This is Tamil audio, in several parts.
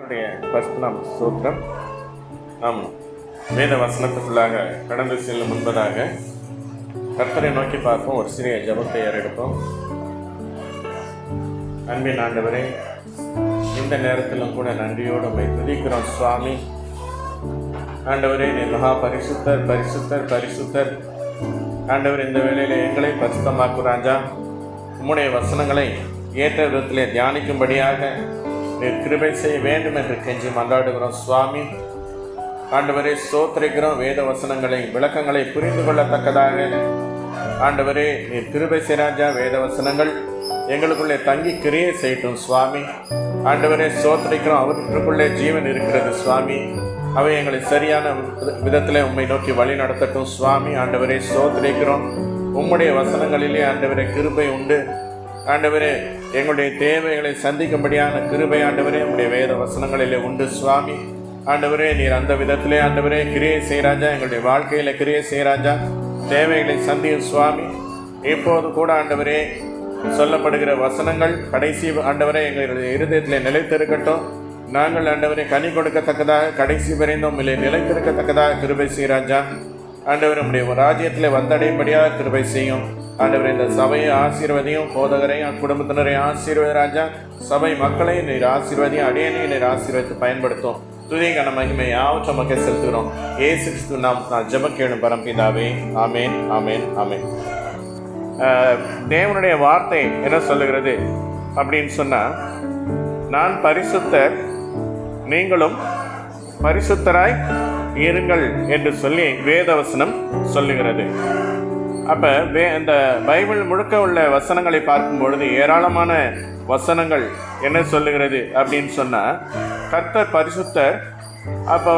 கர்த்தருடைய பரிசுத்த ஸ்தோத்திரம். நாம் வேத வசனத்துக்குள்ளாக கடந்து செல்லும் முன்பதாக கர்த்தரை நோக்கி பார்ப்போம். ஒரு சிறிய ஜெபத்தை ஏறெடுப்போம். அன்பின் ஆண்டவரே, இந்த நேரத்திலும் கூட நன்றியோடு உம்மை துதிக்கிறோம் சுவாமி. ஆண்டவரே, நீ மகா பரிசுத்தர் பரிசுத்தர் பரிசுத்தர். ஆண்டவர், இந்த வேளையில் எங்களை பரிசுத்தமாக்கும் ராஜா. உம்முடைய வசனங்களை ஏற்ற விதத்திலே தியானிக்கும்படியாக நீர் கிருபை செய்ய வேண்டும் என்று கெஞ்சி மன்றாடுகிறோம் சுவாமி. ஆண்டவரே, ஸ்தோத்திரிக்கிறோம். வேத வசனங்களை விளக்கங்களை புரிந்து கொள்ளத்தக்கதாக ஆண்டவரே நீர் கிருபை செய்ராஜா. வேத வசனங்கள் எங்களுக்குள்ளே தங்கி கிரியை செய்யட்டும் சுவாமி. ஆண்டவரே, ஸ்தோத்திரிக்கிறோம். அவற்றுக்குள்ளே ஜீவன் இருக்கிறது சுவாமி. அவை எங்களை சரியான விதத்தில் உம்மை நோக்கி வழி நடத்தட்டும் சுவாமி. ஆண்டவரே, ஸ்தோத்திரிக்கிறோம். உம்முடைய வசனங்களிலே ஆண்டவரே கிருபை உண்டு. ஆண்டவரே, எங்களுடைய தேவைகளை சந்திக்கும்படியான கிருபை ஆண்டவரே உம்முடைய வேத வசனங்களிலே உண்டு சுவாமி. ஆண்டவரே, நீர் அந்த விதத்திலே ஆண்டவரே கிரியை செய்ராஜா. எங்களுடைய வாழ்க்கையில் கிரியை செய்ராஜா. தேவைகளை சந்தியும் சுவாமி. இப்போது கூட ஆண்டவரே சொல்லப்படுகிற வசனங்கள் கடைசி ஆண்டவரே எங்களுடைய இருதயத்தில் நிலைத்திருக்கட்டும். நாங்கள் ஆண்டவரை கனி கொடுக்கத்தக்கதாக கடைசி வரைந்தும் இல்லை நிலைத்திருக்கத்தக்கதாக கிருபை செய்ராஜா. ஆண்டவர் உம்முடைய ராஜ்யத்தில் வந்தடையும்படியாக கிருபை செய்யும். ஆண்டவர், இந்த சபையை ஆசீர்வதியும். போதகரையும் குடும்பத்தினரையும் ஆசீர்வதி ராஜா. சபை மக்களையும் நீர் ஆசீர்வதியும். அடியனையும் நீர் ஆசீர்வதித்து பயன்படுத்தும். துதிகன மகிமை யாவற்றை மக்கள் செலுத்துகிறோம். இயேசு கிறிஸ்து நான் ஜெபம் கேளும் பரம்பிதாவே. ஆமேன் ஆமேன் ஆமேன். தேவனுடைய வார்த்தை என்ன சொல்லுகிறது அப்படின்னு சொன்னால், நான் பரிசுத்தர், நீங்களும் பரிசுத்தராய் இருங்கள் என்று சொல்லி வேதவசனம் சொல்லுகிறது. அப்போ இந்த பைபிள் முழுக்க உள்ள வசனங்களை பார்க்கும் பொழுது ஏராளமான வசனங்கள் என்ன சொல்லுகிறது அப்படின்னு சொன்னால், கர்த்தர் பரிசுத்தர். அப்போ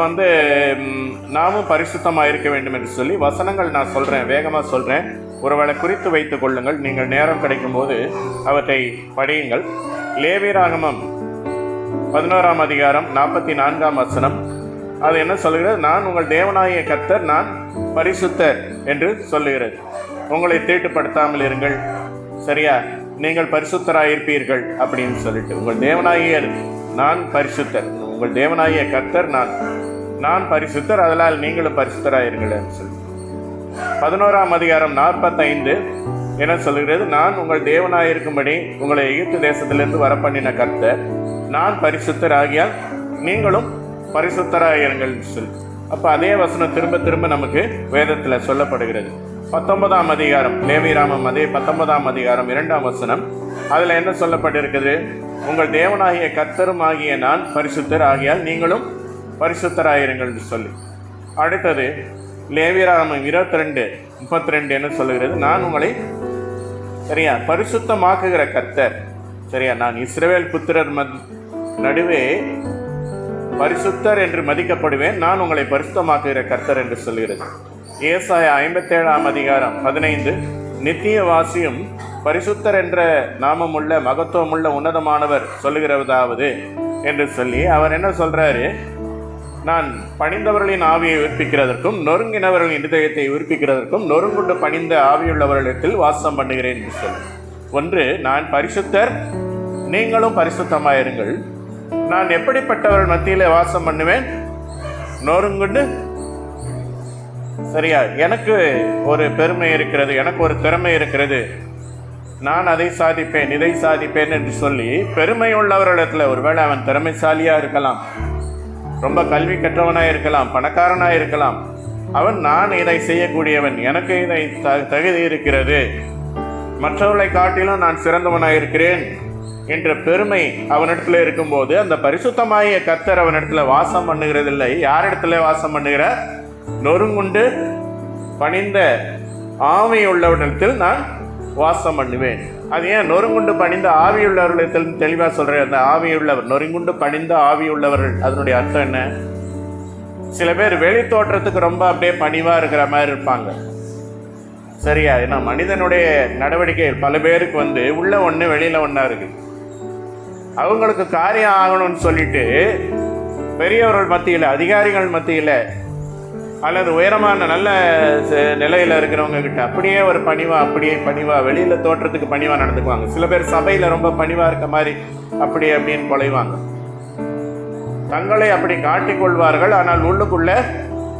நாமும் பரிசுத்தமாக இருக்க வேண்டும் என்று சொல்லி வசனங்கள் நான் சொல்கிறேன், வேகமாக சொல்கிறேன். ஒருவேளை குறித்து வைத்துக் கொள்ளுங்கள். நீங்கள் நேரம் கிடைக்கும் போது அவற்றை படியுங்கள். லேவியராகமம் 11ஆம் அதிகாரம் 44ஆம் வசனம். அது என்ன சொல்லுகிறது? நான் உங்கள் தேவனாகிய கர்த்தர், நான் பரிசுத்தர் என்று சொல்லுகிறது. உங்களை தீட்டுப்படுத்தாமல் இருங்கள், சரியா, நீங்கள் பரிசுத்தராயிருப்பீர்கள் அப்படின்னு சொல்லிட்டு, உங்கள் தேவனாகிய நான் பரிசுத்தர், உங்கள் தேவனாகிய கர்த்தர் நான் பரிசுத்தர், அதனால் நீங்களும் பரிசுத்தராயிருங்கள் என்று சொல்லி 11ஆம் அதிகாரம் 45 என்ன சொல்லுகிறது? நான் உங்கள் தேவனாயிருக்கும்படி உங்களை எகிப்து தேசத்திலிருந்து வரப்பண்ணின கர்த்தர், நான் பரிசுத்தர், ஆகியால் நீங்களும் பரிசுத்தராயிருங்கள் சொல்லி. அப்போ அதே வசனம் திரும்ப திரும்ப நமக்கு வேதத்தில் சொல்லப்படுகிறது. 19ஆம் அதிகாரம் லேவியராகமம், அதே 19ஆம் அதிகாரம் 2ஆம் வசனம். அதில் என்ன சொல்லப்பட்டிருக்குது? உங்கள் தேவனாகிய கர்த்தரும் ஆகிய நான் பரிசுத்தர், ஆகியால் நீங்களும் பரிசுத்தராயிருங்கள் என்று சொல்லி. அடுத்தது லேவியராகமம் 22:32 என்ன சொல்லுகிறது? நான் உங்களை சரியா பரிசுத்தமாக்குகிற கர்த்தர், சரியா, நான் இஸ்ரவேல் புத்திரர் நடுவே பரிசுத்தர் என்று மதிக்கப்படுவேன், நான் உங்களை பரிசுத்தமாக்குகிற கர்த்தர் என்று சொல்கிறது. ஏசாயா 57ஆம் அதிகாரம் 15 நித்தியவாசியும் பரிசுத்தர் என்ற நாமமுள்ள மகத்துவமுள்ள உன்னதமானவர் சொல்லுகிறதாவது என்று சொல்லி அவர் என்ன சொல்றாரு? நான் பணிந்தவர்களின் ஆவியை உயிர்ப்பிக்கிறதற்கும் நொறுங்கினவர்களின் இருதயத்தை உயிர்ப்பிக்கிறதற்கும் நொறுங்குண்டு பணிந்த ஆவியுள்ளவர்களிடத்தில் வாசம் பண்ணுகிறேன் என்று சொல்லி. ஒன்று, நான் பரிசுத்தர், நீங்களும் பரிசுத்தமாயிருங்கள். நான் எப்படிப்பட்டவர்கள் மத்தியில் வாசம் பண்ணுவேன்? நொறுங்குண்டு, சரியா, எனக்கு ஒரு பெருமை இருக்கிறது, எனக்கு ஒரு திறமை இருக்கிறது, நான் அதை சாதிப்பேன் இதை சாதிப்பேன் என்று சொல்லி பெருமை உள்ளவர்களிடத்தில், ஒருவேளை அவன் திறமைசாலியாக இருக்கலாம், ரொம்ப கல்வி கற்றவனாக இருக்கலாம், பணக்காரனாக இருக்கலாம், அவன் நான் இதை செய்யக்கூடியவன், எனக்கு இதை தகுதி இருக்கிறது, மற்றவர்களை காட்டிலும் நான் சிறந்தவனாக இருக்கிறேன் என்ற பெருமை அவனிடத்தில் இருக்கும்போது அந்த பரிசுத்தமாகிய கர்த்தர் அவனிடத்தில் வாசம் பண்ணுகிறதில்லை. யாரிடத்துல வாசம் பண்ணுகிறார்? நொறுங்குண்டு பணிந்த ஆவியுள்ளவனிடத்தில் நான் வாசம் பண்ணுவேன். அது ஏன் நொறுங்குண்டு பணிந்த ஆவியுள்ளவர்களிடத்தில் தெளிவாக சொல்கிறேன். அந்த ஆவியுள்ளவர், நொறுங்குண்டு பணிந்த ஆவியுள்ளவர்கள், அதனுடைய அர்த்தம் என்ன? சில பேர் வெளி தோற்றத்துக்கு ரொம்ப அப்படியே பணிவாக இருக்கிற மாதிரி இருப்பாங்க, சரியா. ஏன்னா மனிதனுடைய நடவடிக்கை பல பேருக்கு உள்ள ஒன்று வெளியில் ஒன்றா இருக்குது. அவங்களுக்கு காரியம் ஆகணும்னு சொல்லிட்டு பெரியவர்கள் மத்தியில், அதிகாரிகள் மத்தியில், அல்லது உயரமான நல்ல நிலையில் இருக்கிறவங்க கிட்ட அப்படியே ஒரு பணிவா வெளியில் தோற்றத்துக்கு பணிவாக நடந்துக்குவாங்க. சில பேர் சபையில் ரொம்ப பணிவாக இருக்க மாதிரி அப்படின்னு குலைவாங்க. தங்களை அப்படி காட்டிக்கொள்வார்கள், ஆனால் உள்ளுக்குள்ள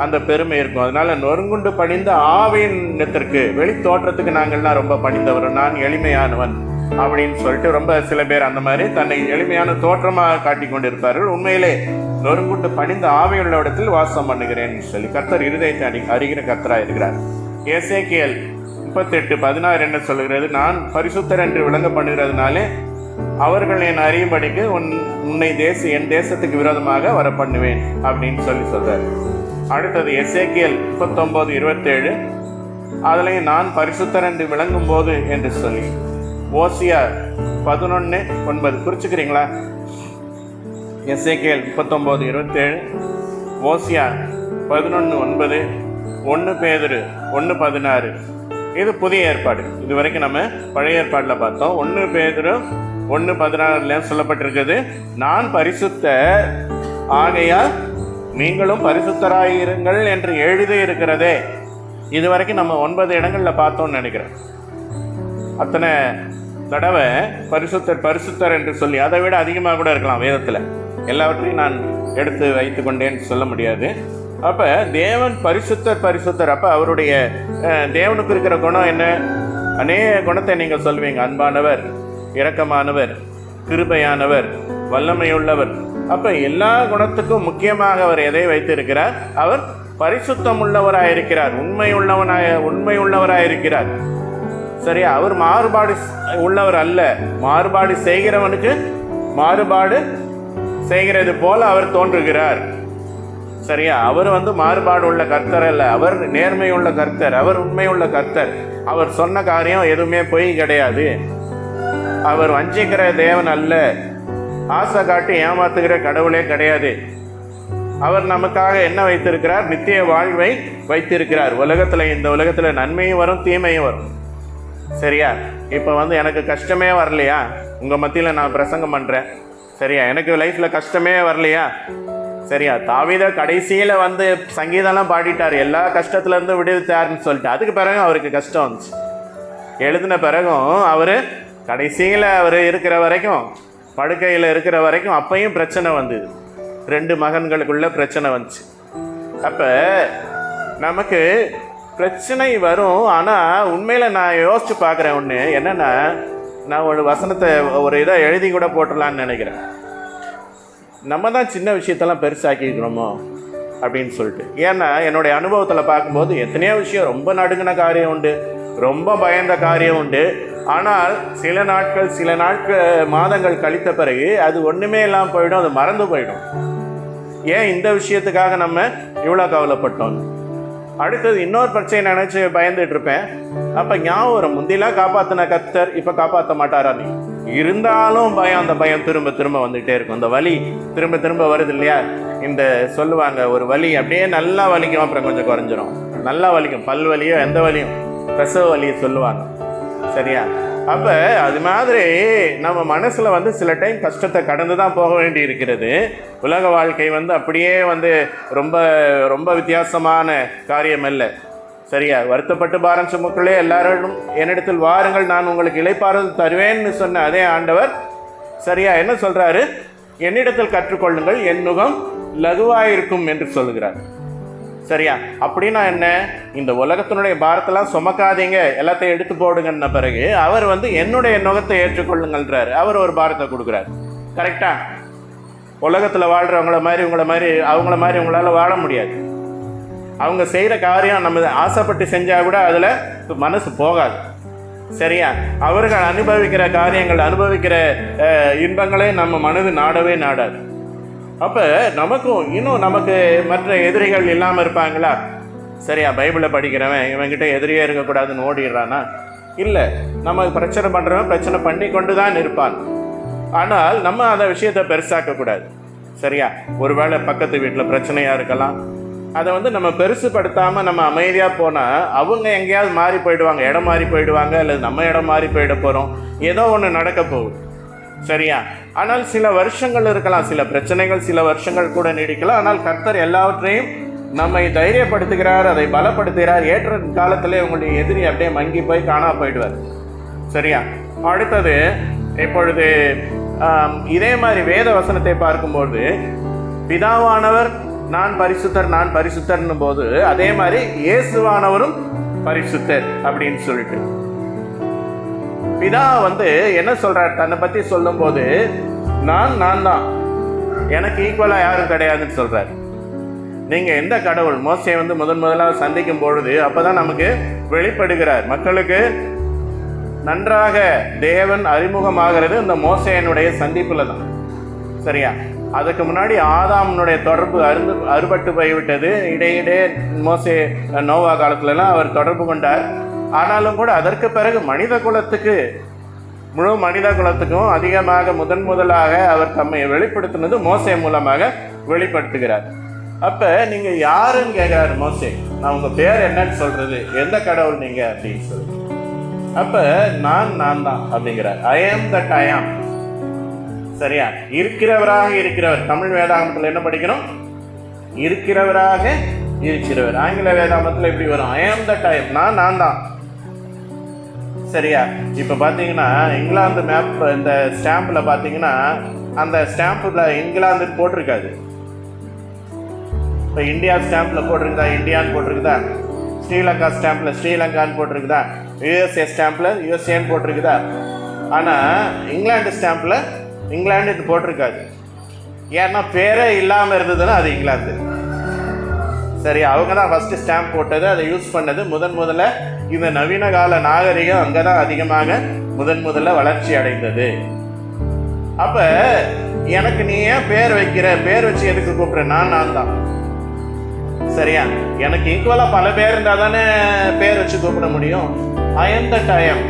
அந்த பெருமை இருக்கும். அதனால நொறுங்குண்டு பணிந்த ஆவியினத்திற்கு வெளி தோற்றத்துக்கு நாங்கள்லாம் ரொம்ப பணிந்தவர், நான் எளிமையானவன் அப்படின்னு சொல்லிட்டு ரொம்ப சில பேர் அந்த மாதிரி தன்னை எளிமையான தோற்றமாக காட்டி கொண்டிருப்பார்கள். உண்மையிலே நொறுங்குண்டு பணிந்த ஆவியுள்ள இடத்தில் வாசம் பண்ணுகிறேன்னு சொல்லி கர்த்தர் இருதயத்தை அறிகிற கர்த்தராக இருக்கிறார். எசேக்கியேல் 38:16 என்ன சொல்லுகிறது? நான் பரிசுத்தர் என்று விளங்க பண்ணுகிறதுனாலே அவர்கள் என் அறியும்படிக்கு உன்னை என் தேசத்துக்கு விரோதமாக வர பண்ணுவேன் அப்படின்னு சொல்றார். அடுத்தது எசேக்கியேல் 39:27 அதுலேயும் நான் பரிசுத்தர் என்று விளங்கும் போது என்று சொல்லி. ஓசியா 11:9 குறிச்சுக்கிறீங்களா? எசேக்கியேல் 39:27, ஓசியா 11:9, 1 பேதுரு 1:16. இது புதிய ஏற்பாடு. இது வரைக்கும் நம்ம பழைய ஏற்பாட்டில் பார்த்தோம். 1 பேதுரு 1:16 சொல்லப்பட்டிருக்கிறது, நான் பரிசுத்த ஆகையால் நீங்களும் பரிசுத்தராயிருங்கள் என்று எழுதி இருக்கிறதே. இது வரைக்கும் நம்ம 9 இடங்களில் பார்த்தோம்னு நினைக்கிறேன். அத்தனை தடவை பரிசுத்தர் என்று சொல்லி, அதை விட அதிகமாக கூட இருக்கலாம் வேதத்தில். எல்லாவற்றையும் நான் எடுத்து வைத்து கொண்டேன்னு சொல்ல முடியாது. அப்போ தேவன் பரிசுத்தர். அப்போ அவருடைய தேவனுக்கு இருக்கிற குணம் என்ன? அநேக குணத்தை நீங்கள் சொல்லுவீங்க. அன்பானவர், இரக்கமானவர், கிருபையானவர், வல்லமையுள்ளவர். அப்போ எல்லா குணத்துக்கும் முக்கியமாக அவர் எதை வைத்திருக்கிறார்? அவர் பரிசுத்தம் உள்ளவராயிருக்கிறார், உண்மையுள்ளவராயிருக்கிறார். சரியா? அவர் மாறுபாடு உள்ளவர் அல்ல. மாறுபாடு செய்கிறவனுக்கு மாறுபாடு செய்கிறது போல அவர் தோன்றுகிறார். சரியா? அவர் மாறுபாடு உள்ள கர்த்தர் அல்ல. அவர் நேர்மையுள்ள கர்த்தர், அவர் உண்மையுள்ள கர்த்தர். அவர் சொன்ன காரியம் எதுவுமே பொய் கிடையாது. அவர் வஞ்சிக்கிற தேவன் அல்ல. ஆசை காட்டி ஏமாத்துகிற கடவுளே கிடையாது. அவர் நமக்காக என்ன வைத்திருக்கிறார்? நித்திய வாழ்வை வைத்திருக்கிறார். இந்த உலகத்தில் நன்மையும் வரும், தீமையும் வரும். சரியா? இப்போ எனக்கு கஷ்டமே வரலையா? உங்கள் மத்தியில் நான் பிரசங்கம் பண்ணுறேன். சரியா? எனக்கு லைஃப்பில் கஷ்டமே வரலையா? சரியா? தாவீத கடைசியில் சங்கீதம்லாம் பாடிட்டார், எல்லா கஷ்டத்துலேருந்து விடுவித்தார்னு சொல்லிட்டு. அதுக்கு பிறகு அவருக்கு கஷ்டம் வந்துச்சு. எழுதின பிறகும் அவர் கடைசியில் அவர் இருக்கிற வரைக்கும், படுக்கையில் இருக்கிற வரைக்கும் அப்பையும் பிரச்சனை வந்தது. 2 மகன்களுக்குள்ள பிரச்சனை வந்துச்சு. அப்போ நமக்கு பிரச்சனை வரும். ஆனால் உண்மையில் நான் யோசித்து பார்க்குறேன் ஒன்று என்னென்னா, நான் ஒரு வசனத்தை ஒரு இதை எழுதி கூட போட்டுடலான்னு நினைக்கிறேன். நம்ம தான் சின்ன விஷயத்தெல்லாம் பெருசாக்கிக்கிறோமோ அப்படின்னு சொல்லிட்டு. ஏன்னா என்னுடைய அனுபவத்தில் பார்க்கும்போது எத்தனையோ விஷயம் ரொம்ப நடுங்கின காரியம் உண்டு, ரொம்ப பயந்த காரியம் உண்டு. ஆனால் சில மாதங்கள் கழித்த பிறகு அது ஒன்றுமே இல்லாமல் போயிடும், அது மறந்து போயிடும். ஏன் இந்த விஷயத்துக்காக நம்ம இவ்வளோ கவலைப்பட்டோம்? அடுத்தது இன்னொரு பிரச்சனை நினச்சி பயந்துட்டு இருப்பேன். அப்போ ஞாபகம், முந்திலாம் காப்பாற்றின கர்த்தர் இப்போ காப்பாற்ற மாட்டாரா? நீ இருந்தாலும் பயம், அந்த பயம் திரும்ப வந்துகிட்டே இருக்கும். இந்த வலி திரும்ப வருது இல்லையா? இந்த சொல்லுவாங்க, ஒரு வலி அப்படியே நல்லா வலிக்கும், அப்புறம் கொஞ்சம் குறைஞ்சிரும். நல்லா வலிக்கும், பல் வலியோ எந்த வலியும், பிரசவ வலியை சொல்லுவாங்க. சரியா? அப்போ அது மாதிரி நம்ம மனசில் சில டைம் கஷ்டத்தை கடந்து தான் போக வேண்டி இருக்கிறது. உலக வாழ்க்கை அப்படியே ரொம்ப ரொம்ப வித்தியாசமான காரியம் அல்ல. சரியா? வருத்தப்பட்டு பாரம் சுமக்களே எல்லாரும் என்னிடத்தில் வாருங்கள், நான் உங்களுக்கு இளைப்பாறுதல் தருவேன்னு சொன்ன அதே ஆண்டவர் சரியா என்ன சொல்கிறாரு? என்னிடத்தில் கற்றுக்கொள்ளுங்கள், என் நுகம் லகுவாயிருக்கும் என்று சொல்லுகிறார். சரியா? அப்படின்னா என்ன? இந்த உலகத்தினுடைய பாரத்தெல்லாம் சுமக்காதீங்க, எல்லாத்தையும் எடுத்து போடுங்கன்ன பிறகு அவர் என்னுடைய நுகத்தை ஏற்றுக்கொள்ளுங்கள்ன்றார். அவர் ஒரு பாரத்தை கொடுக்குறார். கரெக்டா? உலகத்தில் வாழ்கிறவங்கள மாதிரி அவங்கள மாதிரி உங்களால் வாழ முடியாது. அவங்க செய்கிற காரியம் நம்ம ஆசைப்பட்டு செஞ்சால் கூட அதில் மனசு போகாது. சரியா? அவர்கள் அனுபவிக்கிற காரியங்கள், அனுபவிக்கிற இன்பங்களே நம்ம மனது நாடவே நாடாது. அப்போ நமக்கு மற்ற எதிரிகள் இல்லாமல் இருப்பாங்களா? சரியா? பைபிளை படிக்கிறவன் இவன்கிட்ட எதிரியே இருக்கக்கூடாதுன்னு ஓடிடுறானா? இல்லை. நம்ம பிரச்சனை பண்ணுறவன் பிரச்சனை பண்ணி கொண்டு தான் இருப்பான். ஆனால் நம்ம அந்த விஷயத்தை பெருசாக்கக்கூடாது. சரியா? ஒருவேளை பக்கத்து வீட்டில் பிரச்சனையாக இருக்கலாம், அதை நம்ம பெருசுப்படுத்தாமல் நம்ம அமைதியாக போனால் அவங்க எங்கேயாவது மாறி போயிடுவாங்க, இடம் மாறி போயிடுவாங்க, அல்லது நம்ம இடம் மாறி போயிட போகிறோம், ஏதோ ஒன்று நடக்க போகுது. சரியா? ஆனால் சில வருஷங்கள் இருக்கலாம், சில பிரச்சனைகள் சில வருஷங்கள் கூட நீடிக்கலாம். ஆனால் கர்த்தர் எல்லாவற்றையும் நம்மை தைரியப்படுத்துகிறார், அதை பலப்படுத்துகிறார். ஏற்ற காலத்திலே உங்களுடைய எதிரி அப்படியே மங்கி போய் காணா போயிடுவார். சரியா? அடுத்தது இப்பொழுது இதே மாதிரி வேத வசனத்தை பார்க்கும்போது பிதாவானவர் நான் பரிசுத்தர் நான் பரிசுத்தர்னும் போது அதே மாதிரி இயேசுவானவரும் பரிசுத்தர் அப்படின்னு சொல்லிட்டு பிதா என்ன சொல்றார் தன்னை பத்தி சொல்லும் போது நான் தான், எனக்கு ஈக்குவலா யாரும் கிடையாதுன்னு சொல்றார். நீங்க எந்த கடவுள் மோசே முதலாவது சந்திக்கும் பொழுது அப்பதான் நமக்கு வெளிப்படுகிறார். மக்களுக்கு நன்றாக தேவன் அறிமுகமாகிறது இந்த மோசேனுடைய சந்திப்புல தான். சரியா? அதுக்கு முன்னாடி ஆதாமனுடைய தொடர்பு அறுபட்டு போய்விட்டது. இடையிடையே மோசே நோவா காலத்துலலாம் அவர் தொடர்பு கொண்டார். ஆனாலும் கூட அதற்கு பிறகு முழு மனித குலத்துக்கும் அதிகமாக முதலாக அவர் தம்மை வெளிப்படுத்தினது மோசே மூலமாக வெளிப்படுத்துகிறார். அப்ப நீங்க யாருன்னு கேட்கிறாரு மோசே. நான் உங்க பேர் என்னன்னு சொல்றது, எந்த கடவுள் நீங்க அப்படின்னு சொல்லி. அப்ப நான் தான் அப்படிங்கிறார். ஐ ஆம் தட் ஐ ஆம். சரியா? இருக்கிறவராக இருக்கிறவர். தமிழ் வேதாகமத்தில் என்ன படிக்கிறோம்? இருக்கிறவராக இருக்கிறவர். ஆங்கில வேதாகமத்தில் எப்படி வரும்? ஐ ஆம் தட் ஐ ஆம். நான் தான். சரியா? இப்ப பாத்தீங்கன்னா இங்கிலாந்து மேப் இந்த ஸ்டாம்ப்ல பாத்தீங்கன்னா அந்த ஸ்டாம்ப்ல இங்கிலாந்து போட்டிருக்காது. இப்ப இந்தியா ஸ்டாம்ப்ல போட்டிருக்குதா இந்தியான்னு போட்டிருக்குதா, ஸ்ரீலங்கா ஸ்டாம்ப்ல ஸ்ரீலங்கான்னு போட்டிருக்குதா, யுஎஸ்ஏ ஸ்டாம்ப்ல யுஎஸ்ஏன்னு போட்டிருக்குதா. ஆனா இங்கிலாந்து ஸ்டாம்ப்ல இங்கிலாந்து போட்டிருக்காது. ஏன்னா பேரே இல்லாம இருந்ததுன்னா அது இங்கிலாந்து. சரி, அவங்க தான் ஃபர்ஸ்ட் ஸ்டாம்ப் போட்டது, அதை யூஸ் பண்ணது. முதல்ல இந்த நவீன கால நாகரிகம் அங்கதான் அதிகமாக முதல்ல வளர்ச்சி அடைந்தது. அப்ப எனக்கு நீ ஏன் பேர் வைக்கிற, பேர் வச்சு எதுக்கு கூப்பிடுற? நான் தான். சரியா? எனக்கு ஈக்குவலா பல பேர் இருந்தா தானே பேர் வச்சு கூப்பிட முடியும். I am that I am.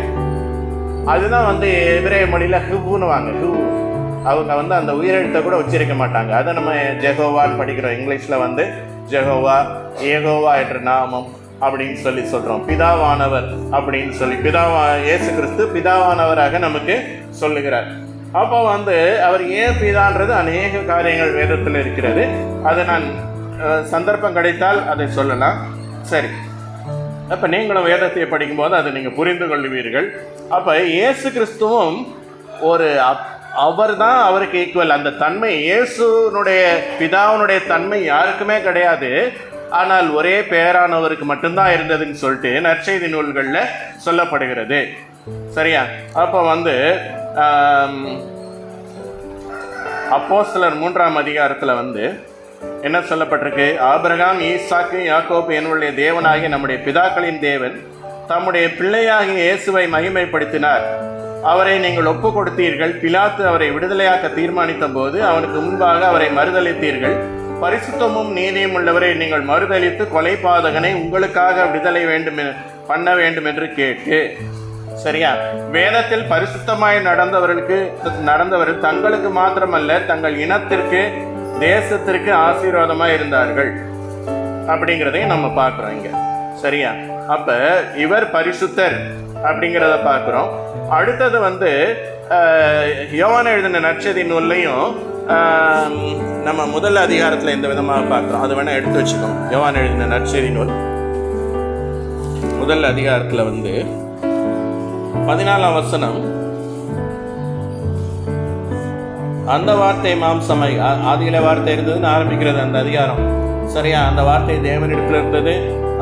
அதுதான் எபிரேய மொழியில ஹிவ்னு வாங்க. ஹிவ் அவங்க அந்த உயிரெழுத்தை கூட உச்சரிக்க மாட்டாங்க. அதை நம்ம ஜெகோவான்னு படிக்கிறோம். இங்கிலீஷ்ல ஜெகோவா, ஏகோவா என்ற நாமம் அப்படின்னு சொல்லி சொல்றோம். பிதாவானவர் அப்படின்னு சொல்லி இயேசு கிறிஸ்து பிதாவானவராக நமக்கு சொல்லுகிறார். அப்போ அவர் ஏன் பிதான்றது அநேக காரியங்கள் வேதத்தில் இருக்கிறது. அதை நான் சந்தர்ப்பம் கிடைத்தால் அதை சொல்லலாம். சரி, அப்ப நீங்களும் வேதத்தை படிக்கும்போது அதை நீங்க புரிந்து கொள்வீர்கள். அப்ப இயேசு கிறிஸ்துவும் அவர் தான் அவருக்கு ஈக்குவல். அந்த தன்மை இயேசுனுடைய பிதாவுனுடைய தன்மை யாருக்குமே கிடையாது. ஆனால் ஒரே பேரானவருக்கு மட்டும்தான் இருந்ததுன்னு சொல்லிட்டு நற்செய்தி நூல்களில் சொல்லப்படுகிறது. சரியா? அப்போ அப்போஸ்தலர் 3ஆம் அதிகாரத்தில் என்ன சொல்லப்பட்டிருக்கு? ஆபிரகாம், ஈசாக்கு, யாக்கோபு என்னுடைய தேவனாகிய நம்முடைய பிதாக்களின் தேவன் தம்முடைய பிள்ளையாகிய இயேசுவை மகிமைப்படுத்தினார். அவரை நீங்கள் ஒப்பு கொடுத்தீர்கள். பிலாத்து அவரை விடுதலையாக்க தீர்மானித்த போது அவனுக்கு முன்பாக அவரை மறுதளித்தீர்கள். பரிசுத்தமும் நீதியும் உள்ளவரை நீங்கள் மறுதளித்து கொலைபாதகனை உங்களுக்காக விடுதலை பண்ண வேண்டும் என்று கேட்டு. சரியா? வேதத்தில் பரிசுத்தமாய் நடந்தவர்கள் தங்களுக்கு மாத்திரமல்ல தங்கள் இனத்திற்கு தேசத்திற்கு ஆசீர்வாதமாய் இருந்தார்கள் அப்படிங்கிறதையும் நம்ம பார்க்கிறோம் இங்க. சரியா? அப்ப இவர் பரிசுத்தர் அப்படிங்கிறத பார்க்கிறோம். அடுத்தது யோவான் எழுதின நற்செய்தி நூல்லையும் நம்ம முதல் அதிகாரத்தில் இந்த விதமாக பார்க்கிறோம். அது வேணா எடுத்து வச்சுக்கோங்க. யோவான் எழுதின நற்செய்தி நூல் முதல் அதிகாரத்தில் 14ஆம் வசனம், அந்த வார்த்தை மாம்சமாய், ஆதியில வார்த்தை இருந்ததுன்னு ஆரம்பிக்கிறது அந்த அதிகாரம். சரியா? அந்த வார்த்தை தேவனிடத்தில் இருந்தது,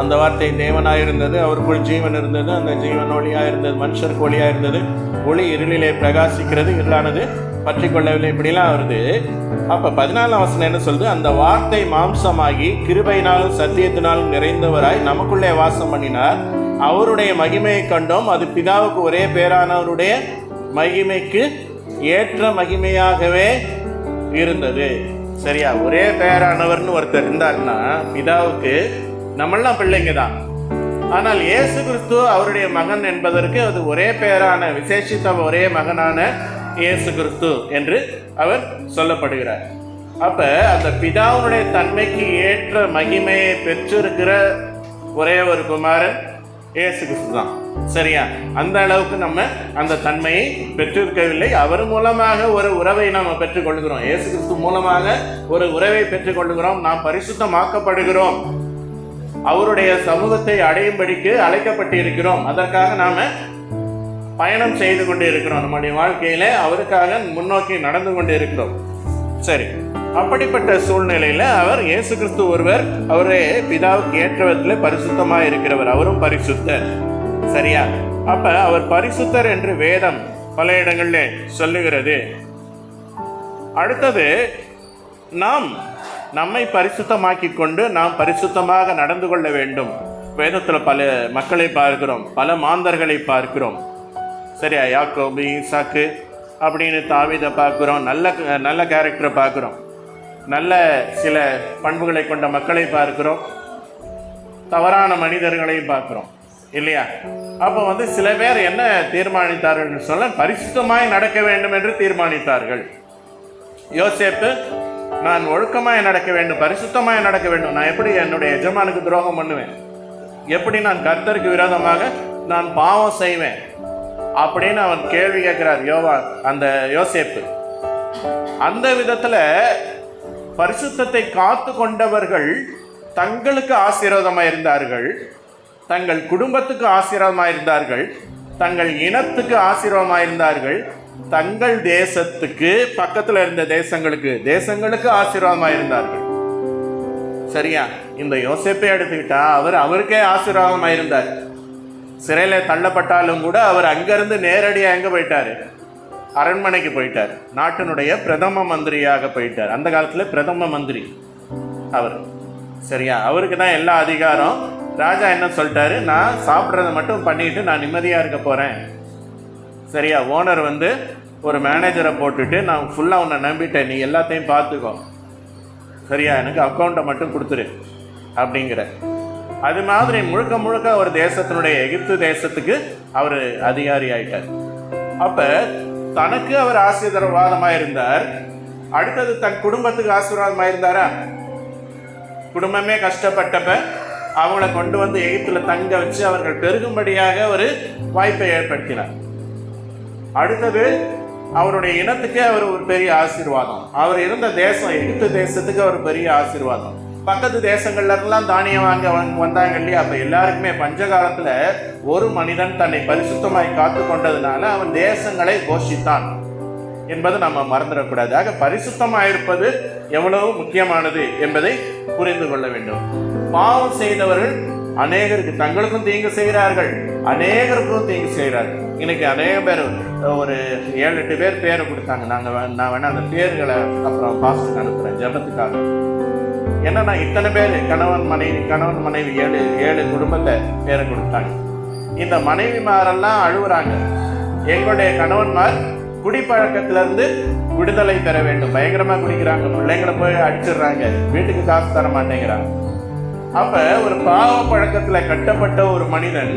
அந்த வார்த்தை தேவனாக இருந்தது, அவருக்குள் ஜீவன் இருந்தது, அந்த ஜீவன் ஒளியாக இருந்தது, மனுஷருக்கு ஒளியாக இருந்தது. ஒளி இருளிலே பிரகாசிக்கிறது, இருளானது பற்றி கொள்ளவில்லை. இப்படிலாம் வருது. அப்ப 14ஆம் வசனம் என்ன சொல்லுது? அந்த வார்த்தை மாம்சமாகி கிருபையினாலும் சத்தியத்தினாலும் நிறைந்தவராய் நமக்குள்ளே வாசம் பண்ணினார். அவருடைய மகிமையை கண்டோம். அது பிதாவுக்கு ஒரே பேரானவருடைய மகிமைக்கு ஏற்ற மகிமையாகவே இருந்தது. சரியா? ஒரே பேரானவர்னு ஒருத்தர் இருந்தாருன்னா பிதாவுக்கு நம்மெல்லாம் பிள்ளைங்க தான். ஆனால் இயேசு கிறிஸ்து அவருடைய மகன் என்பதற்கு அது ஒரே பேரான விசேஷித்த ஒரே மகனான இயேசு கிறிஸ்து என்று அவர் சொல்லப்படுகிறார். அப்ப அந்த பிதாவுடைய தன்மைக்கு ஏற்ற மகிமையை பெற்றிருக்கிற ஒரே ஒரு குமாரன் இயேசு கிறிஸ்து தான். சரியா? அந்த அளவுக்கு நம்ம அந்த தன்மையை பெற்றிருக்கவில்லை. அவர் மூலமாக ஒரு உறவை நாம் பெற்றுக்கொள்கிறோம். இயேசு கிறிஸ்து மூலமாக ஒரு உறவை பெற்றுக்கொள்கிறோம். நாம் பரிசுத்தமாக்கப்படுகிறோம். அவருடைய சமூகத்தை அடையும்படிக்கு அழைக்கப்பட்டு இருக்கிறோம். அதற்காக நாம பயணம் செய்து கொண்டு இருக்கிறோம். நம்முடைய வாழ்க்கையில அவருக்காக முன்னோக்கி நடந்து கொண்டு இருக்கிறோம். சரி, அப்படிப்பட்ட சூழ்நிலையில அவர் இயேசு கிறிஸ்து ஒருவர், அவரே பிதாவுக்கு ஏற்ற விதத்தில் பரிசுத்தமாக இருக்கிறவர், அவரும் பரிசுத்தர். சரியா? அப்ப அவர் பரிசுத்தர் என்று வேதம் பல இடங்கள்ல சொல்லுகிறது. அடுத்தது, நாம் நம்மை பரிசுத்தமாக்கி கொண்டு நாம் பரிசுத்தமாக நடந்து கொள்ள வேண்டும். வேதத்தில் பல மக்களை பார்க்கிறோம், பல மாந்தர்களை பார்க்கிறோம். சரியா? யாக்கோபு, ஈசாக்கு அப்படின்னு தாவீதை பார்க்கிறோம், நல்ல கேரக்டரை பார்க்கிறோம், நல்ல சில பண்புகளை கொண்ட மக்களை பார்க்கிறோம், தவறான மனிதர்களையும் பார்க்கிறோம், இல்லையா? அப்போ சில பேர் என்ன தீர்மானித்தார்கள் சொல்ல, பரிசுத்தமாய் நடக்க வேண்டும் என்று தீர்மானித்தார்கள். யோசேப்பு, நான் ஒழுக்கமாய் நடக்க வேண்டும், பரிசுத்தமாய் நடக்க வேண்டும், நான் எப்படி என்னுடைய எஜமானுக்கு துரோகம் பண்ணுவேன், எப்படி நான் கர்த்தருக்கு விரோதமாக நான் பாவம் செய்வேன் அப்படின்னு அவன் கேள்வி கேட்கிறார் அந்த யோசேப்பு. அந்த விதத்துல பரிசுத்தத்தை காத்து கொண்டவர்கள் தங்களுக்கு ஆசீர்வாதமாக இருந்தார்கள், தங்கள் குடும்பத்துக்கு ஆசீர்வாதமாக இருந்தார்கள், தங்கள் இனத்துக்கு ஆசீர்வாதமாக இருந்தார்கள், தங்கள் தேசத்துக்கு பக்கத்தில் இருந்த தேசங்களுக்கு ஆசீர்வாதமாக இருந்தார்கள். சரியா? இந்த யோசேப்பை எடுத்துக்கிட்டா அவருக்கே ஆசீர்வாதமாக இருந்தார். சிறையில் தள்ளப்பட்டாலும் கூட அவர் அங்கிருந்து நேரடியாக எங்கே போயிட்டார்? அரண்மனைக்கு போயிட்டார். நாட்டினுடைய பிரதம மந்திரியாக போயிட்டார். அந்த காலத்தில் பிரதம மந்திரி அவர். சரியா? அவருக்கு தான் எல்லா அதிகாரம். ராஜா என்ன சொல்லிட்டாரு, நான் சாப்பிட்றதை மட்டும் பண்ணிட்டு நான் நிம்மதியாக இருக்க போகிறேன். சரியா? ஓனர் ஒரு மேனேஜரை போட்டுட்டு, நான் ஃபுல்லாக உன்னை நம்பிட்டேன், நீ எல்லாத்தையும் பார்த்துக்கோ, சரியா, எனக்கு அக்கௌண்ட்டை மட்டும் கொடுத்துரு அப்படிங்கிற. அது மாதிரி முழுக்க முழுக்க ஒரு தேசத்தினுடைய எகிப்து தேசத்துக்கு அவர் அதிகாரி ஆயிட்டார். அப்போ தனக்கு அவர் ஆசீர்வாதமாக இருந்தார். அடுத்தது தன் குடும்பத்துக்கு ஆசீர்வாதமாக இருந்தாரா? குடும்பமே கஷ்டப்பட்டப்ப அவங்கள கொண்டு எகிப்தில் தங்க வச்சு அவர்கள் பெருகும்படியாக ஒரு வாய்ப்பை ஏற்படுத்தினார். அடுத்தது அவருடைய இனத்துக்கு அவர் ஒரு பெரிய ஆசீர்வாதம். அவர் இருந்த தேசம் எகிப்து தேசத்துக்கு அவர் பெரிய ஆசீர்வாதம். பக்கத்து தேசங்கள்ல எல்லாம் தானியம் வாங்க வந்தாங்க இல்லையா? அப்ப எல்லாருக்குமே பஞ்ச காலத்துல ஒரு மனிதன் தன்னை பரிசுத்தமாய் காத்து கொண்டதுனால அவன் தேசங்களை போஷித்தான் என்பது நம்ம மறந்துடக்கூடாது. ஆக பரிசுத்தமாயிருப்பது எவ்வளவு முக்கியமானது என்பதை புரிந்து கொள்ள வேண்டும். பாவம் செய்தவர்கள் அநேகருக்கு தங்களுக்கும் தீங்கு செய்கிறார்கள், அநேகருக்கும் தீங்கு செய்கிறார்கள். இன்னைக்கு அநேக பேர் ஒரு 7-8 பேர் பேரை கொடுத்தாங்க. நான் வேணா அந்த பேர்களை அப்புறம் பாஸ்டருக்கு அனுப்புறேன் ஜெபத்துக்காக. என்னன்னா இத்தனை பேர் கணவன் மனைவி 7 குடும்பத்தை பேரை கொடுத்தாங்க. இந்த மனைவிமாரெல்லாம் அழுகுறாங்க, எங்களுடைய கணவன்மார் குடிப்பழக்கத்திலிருந்து விடுதலை பெற வேண்டும். பயங்கரமா குடிக்கிறாங்க, பிள்ளைங்களை போய் அடிச்சிடுறாங்க, வீட்டுக்கு காசு தர மாட்டேங்கிறாங்க. அப்ப ஒரு பாவ பழக்கத்துல கட்டப்பட்ட ஒரு மனிதன்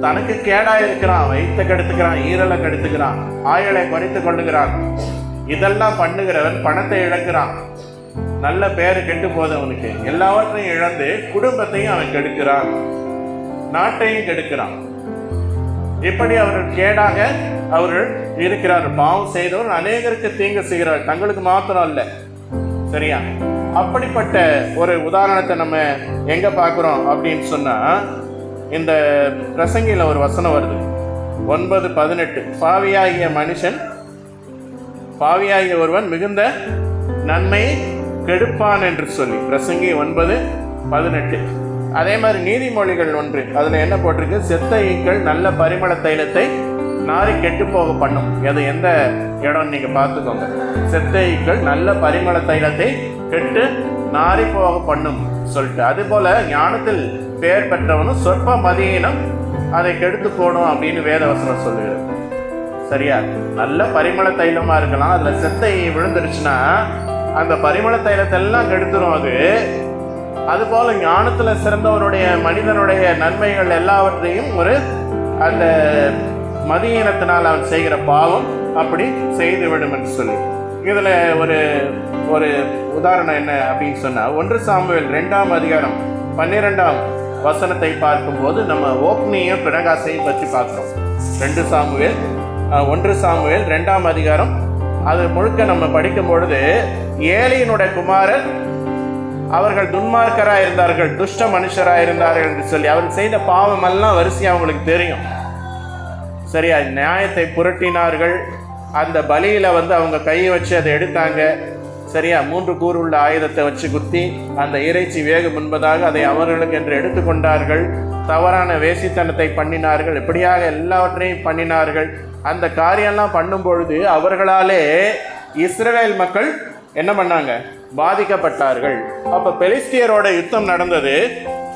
தனக்கு கேடா இருக்கிறான், வயிற்றை கெடுத்துக்கிறான், ஈரலை கெடுத்துக்கிறான், ஆயுளை குறைத்து கொள்ளுகிறான். இதெல்லாம் பண்ணுகிறவன் பணத்தை இழக்கிறான், நல்ல பேரு கெட்டு போது அவனுக்கு, எல்லாவற்றையும் இழந்து குடும்பத்தையும் அவன் கெடுக்கிறான், நாட்டையும் கெடுக்கிறான். இப்படி அவர்கள் கேடாக அவர்கள் இருக்கிறார். பாவம் செய்தவர்கள் அநேகருக்கு தீங்கு செய்கிறார், தங்களுக்கு மாத்திரம் அல்ல. சரியா? அப்படிப்பட்ட ஒரு உதாரணத்தை நம்ம எங்க பார்க்கிறோம் அப்படின்னு சொன்னா, இந்த பிரசங்கில ஒரு வசனம் வருது 9:18. பாவியாகிய ஒருவன் மிகுந்த நன்மை கெடுப்பான் என்று சொல்லி, பிரசங்கி 9:18. அதே மாதிரி நீதிமொழிகள் 1 அதுல என்ன போட்டிருக்கு? செத்த ஈக்கள் நல்ல பரிமள தைலத்தை நாரி கெட்டு போக பண்ணும். அது எந்த இடம் நீங்க பார்த்துக்கோங்க. செத்த ஈக்கள் நல்ல பரிமள தைலத்தை கெட்டு நாரி போக பண்ணும் சொல்லிட்டு. அது போல ஞானத்தில் பெயர் பெற்றவனும் சொற்ப மதியினம் அதை கெடுத்து போடும் அப்படின்னு வேதவசனம் சொல்லுகிறது. சரியா? நல்ல பரிமள தைலமா இருக்கலாம், அதுல செத்தை விழுந்துருச்சுன்னா அந்த பரிமள தைலத்தை எல்லாம் கெடுத்துரும். அது போல ஞானத்துல சிறந்தவனுடைய மனிதனுடைய நன்மைகள் எல்லாவற்றையும் அந்த மதியினத்தினால் அவன் செய்கிற பாவம் அப்படி செய்து விடும் என்று சொல்லி. இதுல ஒரு உதாரணம் என்ன அப்படின்னு சொன்னா, 1 சாமுவேல் 2ஆம் அதிகாரம் 12ஆம் வசனத்தை பார்க்கும்போது நம்ம ஓப்னியும் பினகாசையும் பற்றி பார்க்கிறோம். 1 சாமுவேல் 2ஆம் அதிகாரம் அது முழுக்க நம்ம படிக்கும் பொழுது, ஏலியினுடைய குமாரர் அவர்கள் துன்மார்க்கராக இருந்தார்கள், துஷ்ட மனுஷராக இருந்தார்கள் என்று சொல்லி அவர்கள் செய்த பாவம் எல்லாம் வரிசையாக அவங்களுக்கு தெரியும். சரியா? நியாயத்தை புரட்டினார்கள், அந்த பலியில அவங்க கையை வச்சு அதை எடுத்தாங்க. சரியா, 3 கூர் உள்ள ஆயுதத்தை வச்சு குத்தி அந்த இறைச்சி வேகும் முன்பதாக அதை அவர்களுக்கு என்று எடுத்துக்கொண்டார்கள். தவறான வேசித்தனத்தை பண்ணினார்கள். இப்படியாக எல்லாவற்றையும் பண்ணினார்கள். அந்த காரியம்லாம் பண்ணும் பொழுது அவர்களாலே இஸ்ரவேல் மக்கள் என்ன பண்ணாங்க? பாதிக்கப்பட்டார்கள். அப்போ பெலிஸ்தியரோட யுத்தம் நடந்தது.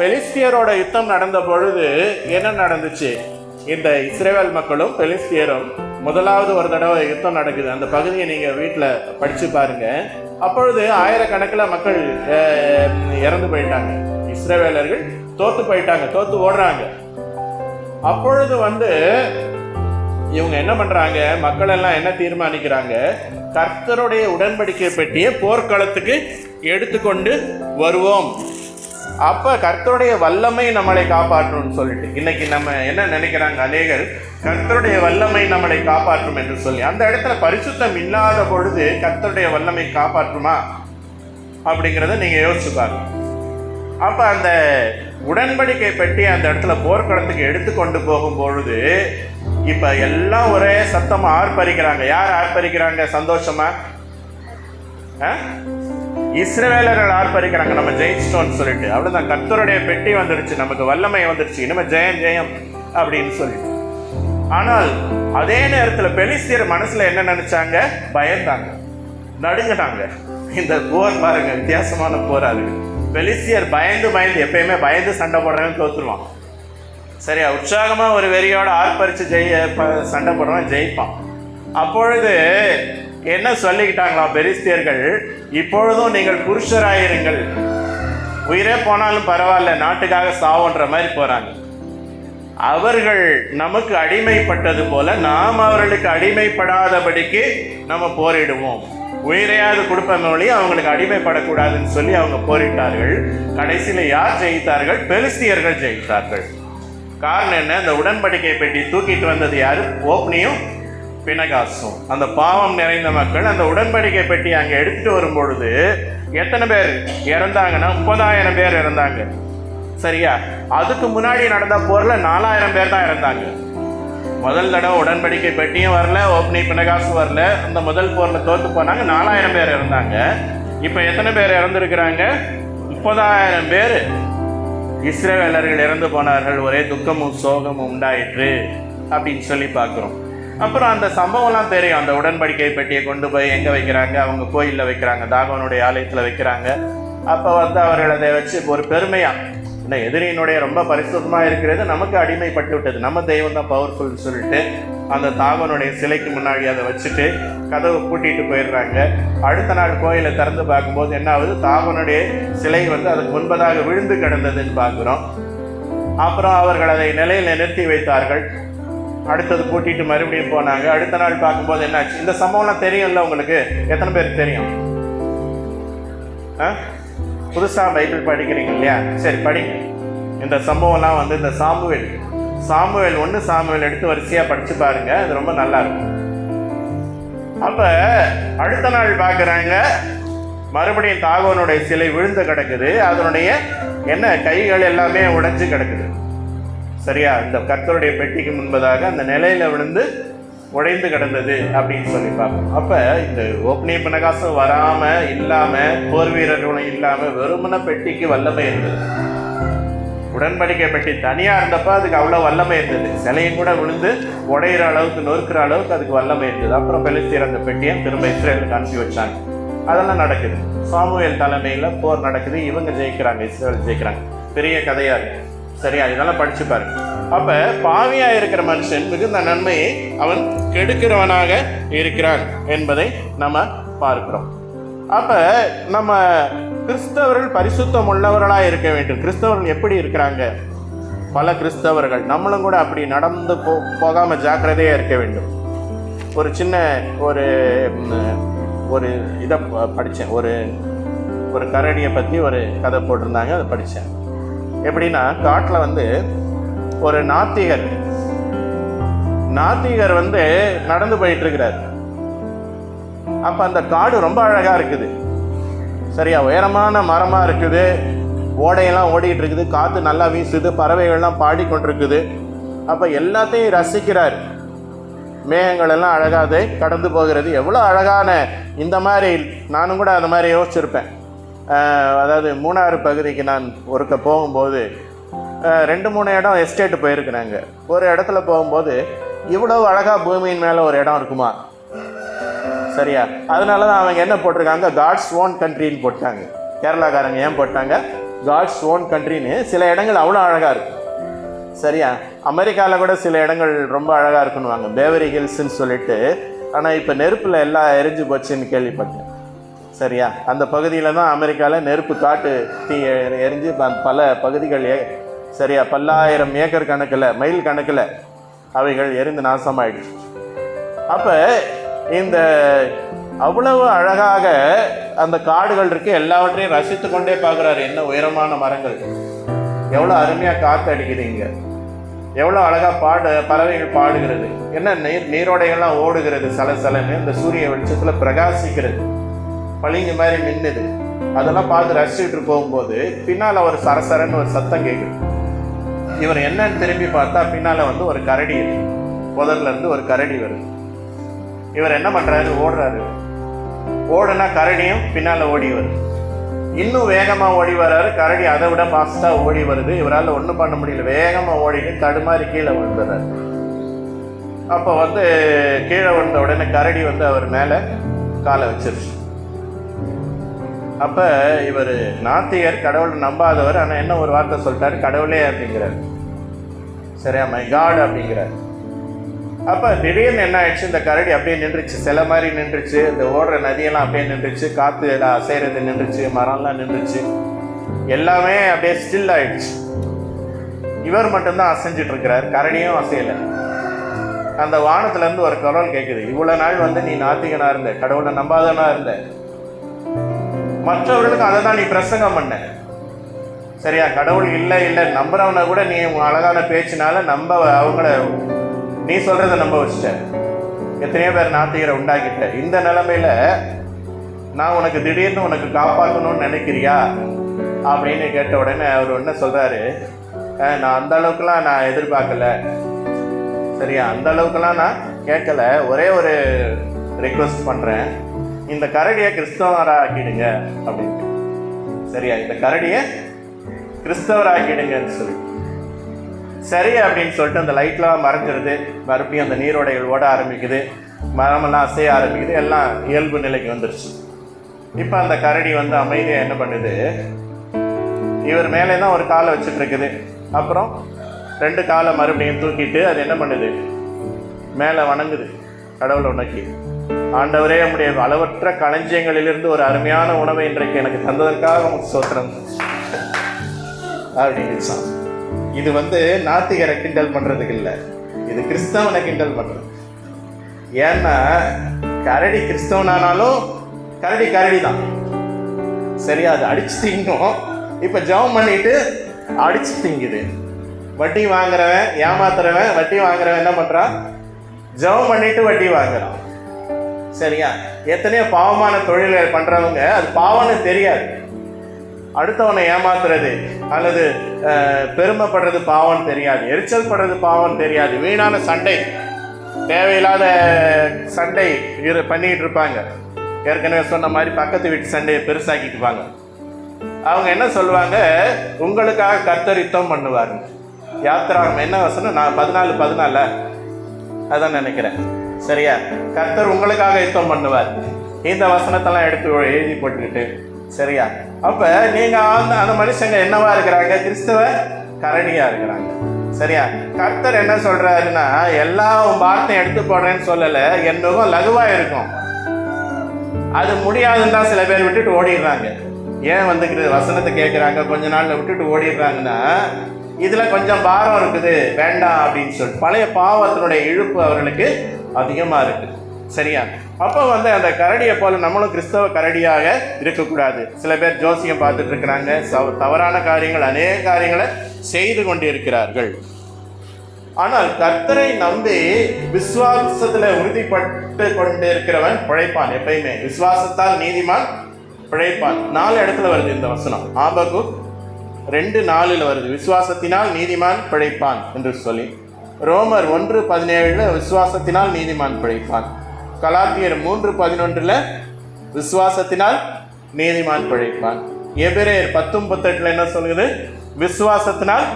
பெலிஸ்தியரோட யுத்தம் நடந்த பொழுது என்ன நடந்துச்சு? இந்த இஸ்ரவேல் மக்களும் பெலிஸ்தியரும் முதலாவது ஒரு தடவை யுத்தம் நடக்குது. அந்த பகுதியை நீங்கள் வீட்டில் படித்து பாருங்க. அப்பொழுது ஆயிரக்கணக்கில் மக்கள் இறந்து போயிட்டாங்க. இஸ்ரவேலர்கள் தோத்து போயிட்டாங்க, தோத்து ஓடுறாங்க. அப்பொழுது இவங்க என்ன பண்றாங்க? மக்கள் எல்லாம் என்ன தீர்மானிக்கிறாங்க? கர்த்தருடைய உடன்படிக்கை பெட்டியை போர்க்களத்துக்கு எடுத்துக்கொண்டு வருவோம். அப்ப கர்த்தருடைய வல்லமை நம்மளை காப்பாற்றணும்னு சொல்லிட்டு இன்னைக்கு நம்ம என்ன நினைக்கிறாங்க? அநேகர் கர்த்தருடைய வல்லமை நம்மளை காப்பாற்றும் என்று சொல்லி, அந்த இடத்துல பரிசுத்தம் இல்லாத பொழுது கர்த்தருடைய வல்லமை காப்பாற்றுமா அப்படிங்கிறத நீங்க யோசிச்சு பாருங்க. அப்ப அந்த உடன்படிக்கை பெட்டி அந்த இடத்துல போர்க்களத்துக்கு எடுத்துக்கொண்டு போகும் பொழுது இப்ப எல்லாம் ஒரே சத்தமா ஆர்ப்பரிக்கிறாங்க. யார் ஆர்ப்பரிக்கிறாங்க? சந்தோஷமா இஸ்ரவேலர்கள் ஆர்ப்பரிக்கிறாங்க, நம்ம ஜெயிச்சிட்டோம்னு சொல்லிட்டு. அவ்வளவுதான், கர்த்தருடைய பெட்டி வந்துடுச்சு, நமக்கு வல்லமை வந்துடுச்சு, இனிமே ஜெயம் ஜெயம் அப்படின்னு சொல்லிட்டு. ஆனால் அதே நேரத்தில் பெலிஸ்தியர் மனசுல என்ன நினைச்சாங்க? பயந்தாங்க, நடுங்கிட்டாங்க. இந்த போர் பாருங்க, வித்தியாசமான போரா இருக்கு. பெலிஸ்தியர் பயந்து எப்பயுமே பயந்து சண்டை போடுறவன் தோத்துருவான். சரியா, உற்சாகமா ஒரு வெறியோட ஆர்ப்பரிச்சு சண்டை போடுறவன் ஜெயிப்பான். அப்பொழுது என்ன சொல்லிக்கிட்டாங்களாம் பெலிஸ்தியர்கள்? இப்பொழுதும் நீங்கள் புருஷராயிருங்கள், உயிரே போனாலும் பரவாயில்ல, நாட்டுக்காக சாவுன்ற மாதிரி போறாங்க. அவர்கள் நமக்கு அடிமைப்பட்டது போல நாம் அவர்களுக்கு அடிமைப்படாதபடிக்கு நம்ம போரிடுவோம். உயிரையாவது கொடுப்ப மொழி அவங்களுக்கு அடிமைப்படக்கூடாதுன்னு சொல்லி அவங்க போரிட்டார்கள். கடைசியில் யார் ஜெயித்தார்கள்? பெலிஸ்தியர்கள் ஜெயித்தார்கள். காரணம் என்ன? அந்த உடன்படிக்கை பெட்டி தூக்கிட்டு வந்தது யாரு? ஓப்னியும் பினகாசும். அந்த பாவம் நிறைந்த மக்கள் அந்த உடன்படிக்கை பெட்டி அங்கே எடுத்துட்டு வரும் பொழுது எத்தனை பேர் இறந்தாங்கன்னா 30,000 பேர் இறந்தாங்க. சரியா, அதுக்கு முன்னாடி நடந்த போர்ல 4,000 பேர் தான் இறந்தாங்க. முதல் தடவை உடன்படிக்கை பெட்டியும் வரல, ஓப்னி பினகாசும் வரல. அந்த முதல் போர்ல தோத்து போனாங்க, 4,000 பேர் இறந்தாங்க. இப்ப எத்தனை பேர் இறந்துருக்கிறாங்க? 30,000 பேர் இஸ்ரவேலர்கள் இறந்து போனார்கள். ஒரே துக்கமும் சோகமும் உண்டாயிற்று அப்படின்னு சொல்லி பார்க்குறோம். அப்புறம் அந்த சம்பவம்லாம் தெரியும். அந்த உடன்படிக்கை பெட்டியை கொண்டு போய் எங்கே வைக்கிறாங்க? அவங்க கோயிலில் வைக்கிறாங்க, தாகோனுடைய ஆலயத்தில் வைக்கிறாங்க. அப்போ அவர்கள் அதை வச்சு ஒரு பெருமையாக, இந்த எதிரியினுடைய ரொம்ப பரிசுத்தமாக இருக்கிறது, நமக்கு அடிமைப்பட்டு விட்டது, நம்ம தெய்வம் தான் பவர்ஃபுல்னு சொல்லிட்டு அந்த தாகோனுடைய சிலைக்கு முன்னாடி அதை வச்சுட்டு கதவை பூட்டிட்டு போயிடுறாங்க. அடுத்த நாள் கோயிலை திறந்து பார்க்கும்போது என்ன ஆகுது? தாகோனுடைய சிலை அதுக்கு முன்பதாக விழுந்து கிடந்ததுன்னு பார்க்குறோம். அப்புறம் அவர்கள் அதை நிலையில் நிறுத்தி வைத்தார்கள். அடுத்தது பூட்டிட்டு மறுபடியும் போனாங்க. அடுத்த நாள் பார்க்கும்போது என்னாச்சு? இந்த சம்பவம்லாம் தெரியும்ல உங்களுக்கு? எத்தனை பேருக்கு தெரியும்? புதுசாக பைபிள் படிக்கிறீங்க இல்லையா? சரி, படிங்க. இந்த சம்பவம்லாம் இந்த சாமுவேல் 1 சாமுவேல் எடுத்து வரிசையாக படித்து பாருங்க, அது ரொம்ப நல்லா இருக்கும். அப்போ அடுத்த நாள் பார்க்குறாங்க, மறுபடியும் தாகோனுடைய சிலை விழுந்து கிடக்குது. அதனுடைய கைகள் எல்லாமே உடைஞ்சு கிடக்குது. சரியா, இந்த கர்த்தருடைய பெட்டிக்கு முன்பதாக அந்த நிலையில விழுந்து உடைந்து கிடந்தது அப்படின்னு சொல்லி பார்ப்போம். அப்ப இந்த ஓப்னி பினகாசும் வராம இல்லாம, போர் வீரர்களும் இல்லாம வெறுமன பெட்டிக்கு வல்லமை இருந்தது. உடன்படிக்கை பெட்டி தனியா இருந்தப்ப அதுக்கு அவ்வளவு வல்லமை இருந்தது. சிலையும் கூட விழுந்து உடையிற அளவுக்கு, நொறுக்கிற அளவுக்கு அதுக்கு வல்லமை இருந்தது. அப்புறம் பெலிஸ்தியர் அந்த பெட்டியை திரும்ப இஸ்ரேலுக்கு அனுப்பி வச்சாங்க. அதெல்லாம் நடக்குது. சாமுவேல் தலைமையில போர் நடக்குது, இவங்க ஜெயிக்கிறாங்க, இஸ்ரேல் ஜெயிக்கிறாங்க. பெரிய கதையா இருக்கு. சரியா, இதெல்லாம் படிச்சு பாருங்க. அப்ப பாவியா இருக்கிற மனுஷன் மிகுந்த நன்மையை அவன் கெடுக்கிறவனாக இருக்கிறான் என்பதை நம்ம பார்க்கிறோம். அப்ப நம்ம கிறிஸ்தவர்கள் பரிசுத்தம் உள்ளவர்களா இருக்க வேண்டும். கிறிஸ்தவர்கள் எப்படி இருக்கிறாங்க? பல கிறிஸ்தவர்கள், நம்மளும் கூட அப்படி நடந்து போகாம ஜாக்கிரதையா இருக்க வேண்டும். ஒரு சின்ன ஒரு இதை படித்தேன். ஒரு கரடியை பற்றி ஒரு கதை போட்டிருந்தாங்க, அதை படித்தேன். எப்படின்னா, காட்டில் ஒரு நாத்திகர் நடந்து போயிட்டு இருக்கிறார். அப்போ அந்த காடு ரொம்ப அழகாக இருக்குது. சரியா, உயரமான மரமாக இருக்குது, ஓடையெல்லாம் ஓடிக்கிட்டு இருக்குது, காற்று நல்லா வீசுது, பறவைகள்லாம் பாடிக்கொண்டிருக்குது. அப்போ எல்லாத்தையும் ரசிக்கிறார். மேகங்கள் எல்லாம் அழகாக அதை கடந்து போகிறது. எவ்வளோ அழகான இந்த மாதிரி நானும் கூட அந்த மாதிரி யோசிச்சிருப்பேன். அதாவது மூணாறு பகுதிக்கு நான் ஒருக்க போகும்போது 2-3 இடம் எஸ்டேட்டு போயிருக்கிறாங்க. ஒரு இடத்துல போகும்போது இவ்வளோ அழகாக பூமியின் மேலே ஒரு இடம் இருக்குமா? சரியா? அதனால தான் அவங்க என்ன போட்டிருக்காங்க, காட்ஸ் ஓன் கண்ட்ரின்னு போட்டாங்க. கேரளாக்காரங்க ஏன் போட்டாங்க காட்ஸ் ஓன் கண்ட்ரின்னு? சில இடங்கள் அவ்வளோ அழகாக இருக்கும். சரியா? அமெரிக்காவில் கூட சில இடங்கள் ரொம்ப அழகாக இருக்குன்னுவாங்க, பேவரி ஹில்ஸ்ன்னு சொல்லிட்டு. ஆனால் இப்போ நெருப்பில் எல்லாம் எரிஞ்சு போச்சுன்னு கேள்விப்பட்டேன். சரியா? அந்த பகுதியில் தான் அமெரிக்காவில் நெருப்பு காட்டு தீ எரிஞ்சு பல பகுதிகள் சரியா பல்லாயிரம் ஏக்கர் கணக்கில் மைல் கணக்கில் அவைகள் எரிந்து நாசமாயிடுச்சு. அப்போ இந்த அவ்வளவு அழகாக அந்த காடுகள் இருக்கு, எல்லாவற்றையும் ரசித்து கொண்டே பார்க்குறாரு. என்ன உயரமான மரங்கள், எவ்வளோ அருமையாக காற்று அடிக்குதுங்க, எவ்வளோ அழகாக பறவைகள் பாடுகிறது, என்ன நீரோடைகள்லாம் ஓடுகிறது சலசலன்னு, இந்த சூரிய வெளிச்சத்தில் பிரகாசிக்கிறது, பளிங்கு மாதிரி நின்றுது. அதெல்லாம் பார்த்து ரசிச்சுட்டு போகும்போது பின்னால் ஒரு சரசரன்னு ஒரு சத்தம் கேட்குது. இவர் என்னன்னு திரும்பி பார்த்தா பின்னால் ஒரு கரடி இருக்கு, புதர்ல இருந்து ஒரு கரடி வருது. இவர் என்ன பண்ணுறாரு, ஓடுறாரு. ஓடுனா கரடியும் பின்னால் ஓடி வருது. இன்னும் வேகமாக ஓடி வர்றாரு. கரடி அதை விட ஃபாஸ்ட்டாக ஓடி வருது. இவரால் ஒன்றும் பண்ண முடியல, வேகமாக ஓடிட்டு தடுமாறி கீழே விழுந்துடுறாரு. அப்போ கீழே விழுந்த உடனே கரடி அவர் மேலே காலை வச்சிருச்சு. அப்போ இவர் நாத்திகர், கடவுளை நம்பாதவர். ஆனால் என்ன ஒரு வார்த்தை சொல்லிட்டாரு, கடவுளே அப்படிங்கிறார். சரியா, மை காட் அப்படிங்கிறார். அப்போ திடீர்னு என்ன ஆயிடுச்சு, இந்த கரடி அப்படியே நின்றுச்சு, சில மாதிரி நின்றுச்சு, இந்த ஓடுற நதியெல்லாம் அப்படியே நின்றுச்சு, காற்று அசைறது நின்றுச்சு, மரம்லாம் நின்றுச்சு, எல்லாமே அப்படியே ஸ்டில் ஆயிடுச்சு. இவர் மட்டும்தான் அசைஞ்சிட்டு இருக்கிறார், கரடியும் அசையலை. அந்த வானத்துலேருந்து ஒரு குரல் கேட்குது, இவ்வளோ நாள் நீ நாத்திகனாக இருந்த, கடவுளை நம்பாதவனாக இருந்த, மற்றவர்களுக்கு அதை தான் நீ பிரசங்கம் பண்ண. சரியா? கடவுள் இல்லை இல்லை நம்புறவனை கூட நீ அழகான பேச்சினால அவங்கள நீ சொல்றதை நம்ப வச்சுட்ட. எத்தனையோ பேர் நாத்திகரை உண்டாக்கிட்ட. இந்த நிலைமையில நான் உனக்கு திடீர்னு உனக்கு காப்பாற்றணும்னு நினைக்கிறியா அப்படின்னு கேட்ட உடனே அவர் என்ன சொல்றாரு, நான் அந்த அளவுக்குலாம் நான் எதிர்பார்க்கல. சரியா? அந்த அளவுக்குலாம் நான் கேட்கல. ஒரே ஒரு ரிக்வெஸ்ட் பண்றேன், இந்த கரடியை கிறிஸ்தவராக்கிடுங்க அப்படின்னு. சரியா? இந்த கரடியை கிறிஸ்தவராக்கிடுங்கன்னு சொல்லி. சரி அப்படின்னு சொல்லிட்டு அந்த லைட்லாம் மறைஞ்சிருது. மறுபடியும் அந்த நீரோடைகள் ஓட ஆரம்பிக்குது, மரமெல்லாம் அசைய ஆரம்பிக்குது, எல்லாம் இயல்பு நிலைக்கு வந்துருச்சு. இப்போ அந்த கரடி அமைதியாக என்ன பண்ணுது, இவர் மேலே தான் ஒரு காலை வச்சுட்டு இருக்குது. அப்புறம் 2 காலை மறுபடியும் தூக்கிட்டு அது என்ன பண்ணுது, மேலே வணங்குது கடவுளை உனக்கு. ஆண்டவரே, நம்முடைய அளவற்ற களஞ்சியங்களிலிருந்து ஒரு அருமையான உணவை இன்றைக்கு எனக்கு தந்ததற்காக சோத்திரம் அப்படின்னு. இது நாத்திகரை கிண்டல் பண்றதுக்கு இல்லை, இது கிறிஸ்தவனை கிண்டல் பண்றது. ஏன்னா கரடி கிறிஸ்தவனானாலும் கரடி கரடி தான். சரியா? அது அடிச்சு திங்கும். இப்ப ஜெபம் பண்ணிட்டு அடிச்சு திங்குது. வட்டி வாங்குறவன், ஏமாத்துறவன், வட்டி வாங்குறவன் என்ன பண்றான், ஜெபம் பண்ணிட்டு வட்டி வாங்குறான். சரியா? எத்தனையோ பாவமான தொழில்கள் பண்றவங்க அது பாவம்னு தெரியாது, அடுத்தவனை ஏமாத்துறது அல்லது பெருமைப்படுறது பாவம்னு தெரியாது, எரிச்சல் படுறது பாவம்னு தெரியாது, வீணான சண்டை, தேவையில்லாத சண்டை பண்ணிக்கிட்டு இருப்பாங்க. ஏற்கனவே சொன்ன மாதிரி பக்கத்து வீட்டு சண்டையை பெருசாக்கிட்டு இருப்பாங்க. அவங்க என்ன சொல்லுவாங்க, உங்களுக்காக கர்த்தர் யுத்தம் பண்ணுவாருங்க. யாத்திராகம் என்ன வசனம், நான் 14 அதான் நினைக்கிறேன். சரியா? கர்த்தர் உங்களுக்காக யுத்தம் பண்ணுவார். இந்த வசனத்தெல்லாம் எடுத்து எழுதி போட்டுக்கிட்டு. சரியா? அப்ப நீங்க அந்த மனுஷங்க என்னவா இருக்கிறாங்க, கிறிஸ்தவ கரடியா இருக்கிறாங்க. சரியா? கர்த்தர் என்ன சொல்றாருன்னா, எல்லா வார்த்தையும் எடுத்து போடுறேன்னு சொல்லல, என் முகம் லகுவா இருக்கும். அது முடியாதுன்னு தான் சில பேர் விட்டுட்டு ஓடிடுறாங்க. ஏன் வசனத்தை கேட்குறாங்க, கொஞ்ச நாள்ல விட்டுட்டு ஓடிடுறாங்கன்னா, இதுல கொஞ்சம் பாரம் இருக்குது, வேண்டாம் அப்படின்னு சொல்லிட்டு பழைய பாவத்தினுடைய இழுப்பு அவர்களுக்கு அதிகமா இருக்கு. சரியா? அப்போ அந்த கரடியை போல நம்மளும் கிறிஸ்தவ கரடியாக இருக்கக்கூடாது. சில பேர் ஜோசியம் பார்த்துட்டு இருக்கிறாங்க, தவறான காரியங்கள், அநேக காரியங்களை செய்து கொண்டு இருக்கிறார்கள். ஆனால் கர்த்தரை நம்பி விசுவாசத்துல உறுதிப்பட்டு கொண்டு இருக்கிறவன் பிழைப்பான். எப்பயுமே விசுவாசத்தால் நீதிமான் பிழைப்பான். 4 இடத்துல வருது இந்த வசனம். ஆபகு 2:4 வருது, விசுவாசத்தினால் நீதிமான் பிழைப்பான் என்று சொல்லி. ரோமர் 1:17 விசுவாசத்தினால் நீதிமான் பிழைப்பான். கலாத்தியர் 3:11 விசுவாசத்தினால் நீதிமான் பிழைப்பான். எபிரேயர் 10:38 என்ன சொல்லுது? விசுவாசத்தினால்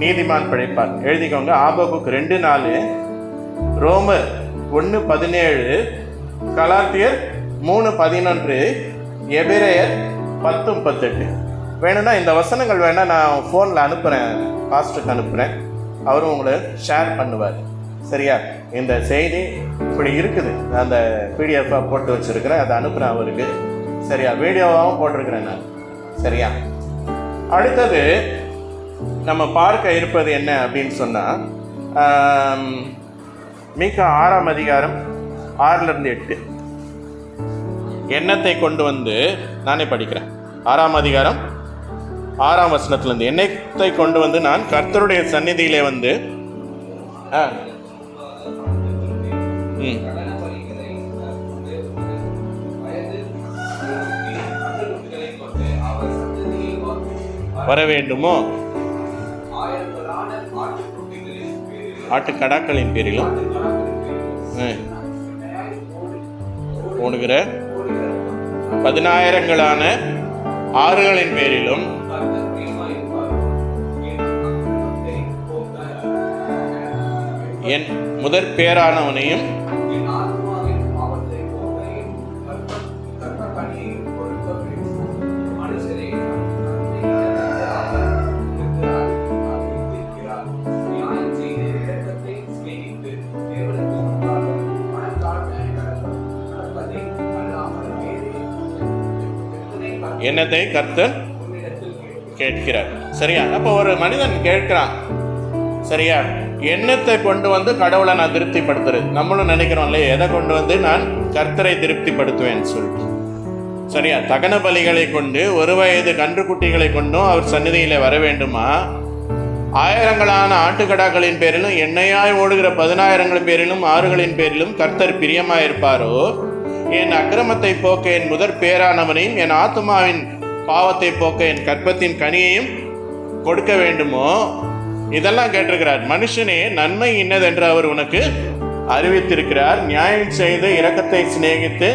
நீதிமான் பிழைப்பான். எழுதிக்கோங்க. ஆபகுக் 2:4, ரோமர் 1:17, கலாத்தியர் 3:11, எபிரேயர் 10:38. வேணும்னா இந்த வசனங்கள் வேணா நான் ஃபோனில் அனுப்புகிறேன், பாஸ்டருக்கு அனுப்புகிறேன், அவரும் உங்களை ஷேர் பண்ணுவார். சரியா? இந்த செய்தி இப்படி இருக்குது, அந்த பிடிஎஃபாக போட்டு வச்சுருக்கிறேன், அதை அனுப்புகிறேன் அவருக்கு. சரியா? வீடியோவாகவும் போட்டிருக்கிறேன் நான். சரியா? அடுத்தது நம்ம பார்க்க இருப்பது என்ன அப்படின்னு சொன்னால், மீகா 6:6-8 எண்ணத்தை கொண்டு வந்து நானே படிக்கிறேன். 6:6 எண்ணத்தை கொண்டு வந்து நான் கர்த்தருடைய சந்நிதியிலே வந்து வர வேண்டுமோ, ஆட்டுக்கடாக்களின் பேரிலும் ஓடுகிற 10,000 ஆறுகளின் பேரிலும் என் முதற் பேரானவனையும் எண்ணத்தை கர்த்தர் கேட்கிறார். சரியா? அப்போ ஒரு மனிதன் கேட்கிறான். சரியா? எண்ணத்தை கொண்டு வந்து கடவுளை நான் திருப்திப்படுத்துறது. நம்மளும் நினைக்கிறோம் இல்லையா, எதை கொண்டு வந்து நான் கர்த்தரை திருப்திப்படுத்துவேன்னு சொல்லிட்டு. சரியா? தகன பலிகளை கொண்டு 1 வயது கன்றுக்குட்டிகளை கொண்டும் அவர் சந்நிதியில வர வேண்டுமா? 1000 ஆட்டுக்கடாக்களின் பேரிலும் எண்ணெயாய் ஓடுகிற 10,000 பேரிலும் ஆறுகளின் பேரிலும் கர்த்தர் பிரியமாயிருப்பாரோ? என் அக்கிரமத்தை போக்க என் முதற் பேரானவனையும் என் ஆத்துமாவின் பாவத்தை போக்க என் கற்பத்தின் கனியையும் கொடுக்க வேண்டுமோ? இதெல்லாம் கேட்டிருக்கிறார். மனுஷனே, நன்மை இன்னதென்று அவர் உனக்கு அறிவித்திருக்கிறார். நியாயம் செய்து இரக்கத்தை சிநேகித்து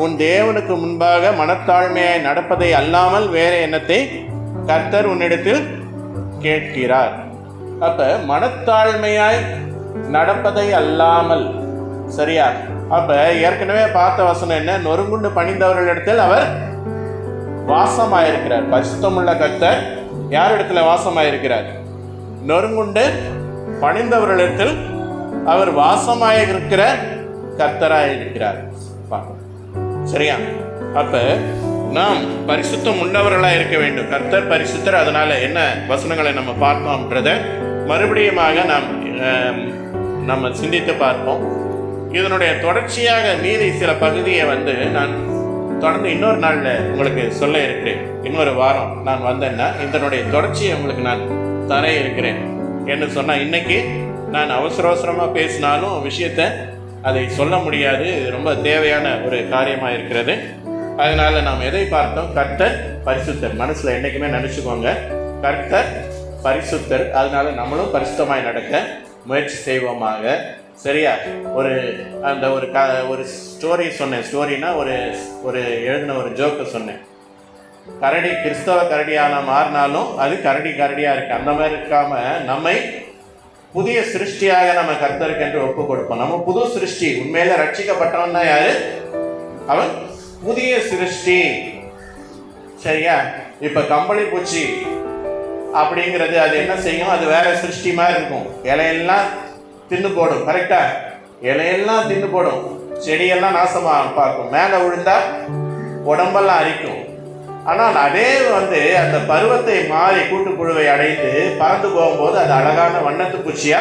உன் தேவனுக்கு முன்பாக மனத்தாழ்மையாய் நடப்பதை அல்லாமல் வேற எண்ணத்தை கர்த்தர் உன்னிடத்தில் கேட்கிறார். அப்ப மனத்தாழ்மையாய் நடப்பதை அல்லாமல். சரியா? அப்ப ஏற்கனவே பார்த்த வசனம் என்ன? நொறுங்குண்டு பணிந்தவர்களிடத்தில் அவர் வாசமாயிருக்கிறார். பரிசுத்தமுள்ள கர்த்தர் யார் இடத்துல வாசமாயிருக்கிறார்? நொறுங்குண்டு பணிந்தவர்களிடத்தில் அவர் வாசமாயிருக்கிற கர்த்தராயிருக்கிறார். சரியா? அப்ப நாம் பரிசுத்தம் உள்ளவர்களாக இருக்க வேண்டும். கர்த்தர் பரிசுத்தர். அதனால என்ன வசனங்களை நம்ம பார்த்தோம்ன்றத மறுபடியுமாக நம்ம சிந்தித்து பார்ப்போம். இதனுடைய தொடர்ச்சியாக மீதி சில பகுதியை வந்து நான் தொடர்ந்து இன்னொரு நாளில் உங்களுக்கு சொல்ல இருக்கிறேன். இன்னொரு வாரம் நான் வந்தேன்னா இதனுடைய தொடர்ச்சியை உங்களுக்கு நான் தர இருக்கிறேன். என்று சொன்னால் இன்னைக்கு நான் அவசரமாக பேசினாலும் விஷயத்தை அதை சொல்ல முடியாது. ரொம்ப தேவையான ஒரு காரியமாக இருக்கிறது. அதனால நாம் எதை பார்த்தோம்? கர்த்தர் பரிசுத்தர். மனசில் என்றைக்குமே நினச்சிக்கோங்க, கர்த்தர் பரிசுத்தர். அதனால நம்மளும் பரிசுத்தமாய் நடக்க முயற்சி செய்வோமாக. சரியா? ஒரு ஸ்டோரி சொன்னேன். ஸ்டோரினா ஒரு எழுதின ஒரு ஜோக்கை சொன்னேன். கரடி கிறிஸ்தவ கரடியான மாறினாலும் அது கரடியா இருக்கு. அந்த மாதிரி இருக்காம நம்மை புதிய சிருஷ்டியாக நம்ம கர்த்தருக்கு என்று ஒப்பு கொடுப்போம். நம்ம புது சிருஷ்டி. உண்மையில ரட்சிக்கப்பட்டவன் தான் யாரு? அவன் புதிய சிருஷ்டி. சரியா? இப்ப கம்பளி பூச்சி அப்படிங்கிறது அது என்ன செய்யும்? அது வேற சிருஷ்டி மாதிரி இருக்கும். இலையெல்லாம் தின்னு போடும். கரெக்டா? இலையெல்லாம் தின்னு போடும், செடியெல்லாம் நாசமா பார்க்கும், மேலே விழுந்தா உடம்பெல்லாம் அரிக்கும். ஆனால் அதே அந்த பருவத்தை மாறி கூட்டுப்புழுவை அடைந்து பறந்து போகும்போது அது அழகான வண்ணத்து பூச்சியா